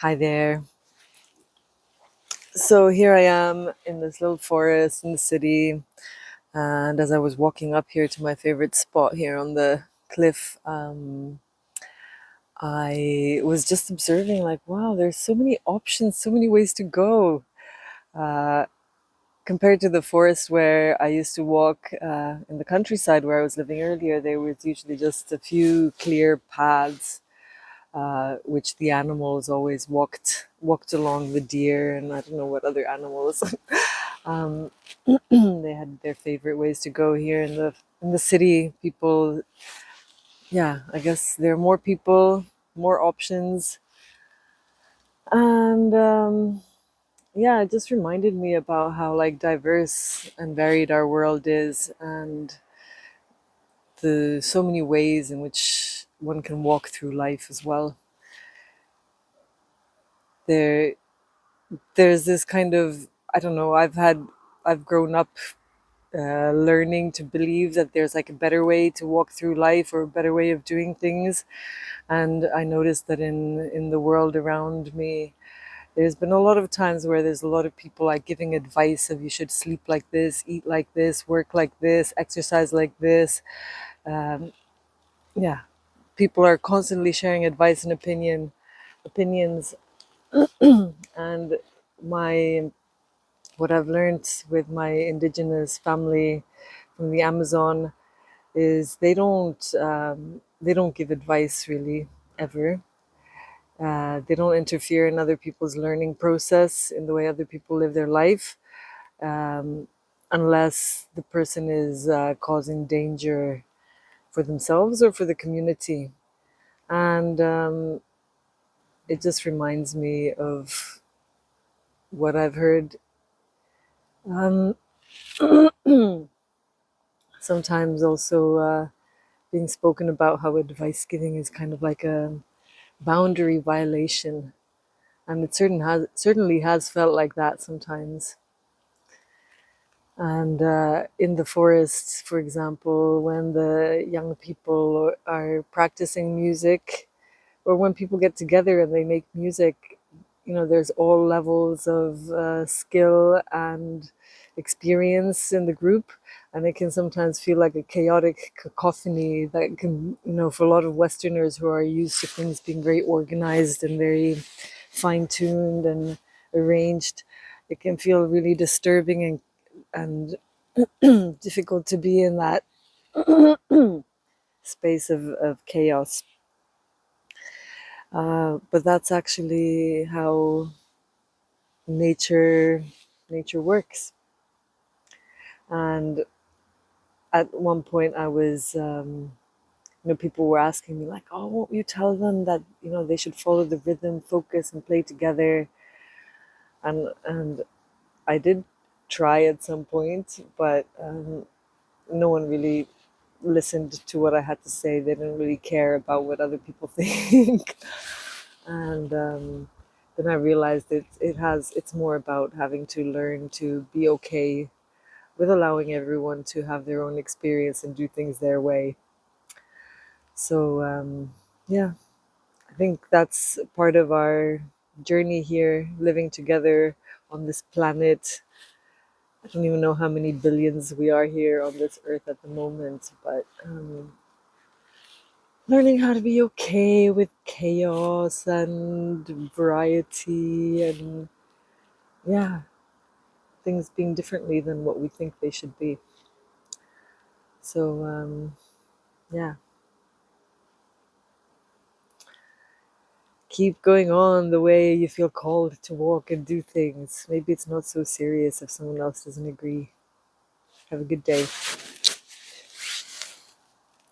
Hi there. So here I am in this little forest in the city, and as I was walking up here to my favorite spot here on the cliff, I was just observing, like, wow, there's so many options, so many ways to go. Uh, Compared to the forest where I used to walk in the countryside where I was living earlier, there was usually just a few clear paths which the animals always walked along, the deer and I don't know what other animals. um, they had their favorite ways to go here in the city. People, yeah, I guess there are more people, more options, and yeah, it just reminded me about how like diverse and varied our world is, and the so many ways in which one can walk through life as well. There there's this kind of, I don't know, I've grown up learning to believe that there's like a better way to walk through life or a better way of doing things. And I noticed that in the world around me, there's been a lot of times where there's a lot of people like giving advice of you should sleep like this, eat like this, work like this, exercise like this. um, yeah, people are constantly sharing advice and opinions. And my what I've learned with my indigenous family from the Amazon is they don't give advice really, ever. They don't interfere in other people's learning process in the way other people live their life, um, unless the person is causing danger for themselves or for the community. And it just reminds me of what I've heard um, sometimes also being spoken about, how advice giving is kind of like a boundary violation, and it certainly has felt like that sometimes. And in the forest, for example, when the young people are practicing music, or when people get together and they make music, there's all levels of skill and experience in the group, and it can sometimes feel like a chaotic cacophony that can, for a lot of Westerners who are used to things being very organized and very fine-tuned and arranged, it can feel really disturbing and difficult to be in that space of chaos. But that's actually how nature nature works. And at one point, I was, people were asking me like, "Oh, won't you tell them that they should follow the rhythm, focus, and play together?" And I did try at some point, but no one really listened to what I had to say. They didn't really care about what other people think. And then I realized it's more about having to learn to be okay with allowing everyone to have their own experience and do things their way. So yeah, I think that's part of our journey here, living together on this planet. I don't even know how many billions we are here on this earth at the moment, but learning how to be okay with chaos and variety, and yeah, things being differently than what we think they should be. So yeah, keep going on the way you feel called to walk and do things. Maybe it's not so serious if someone else doesn't agree. Have a good day.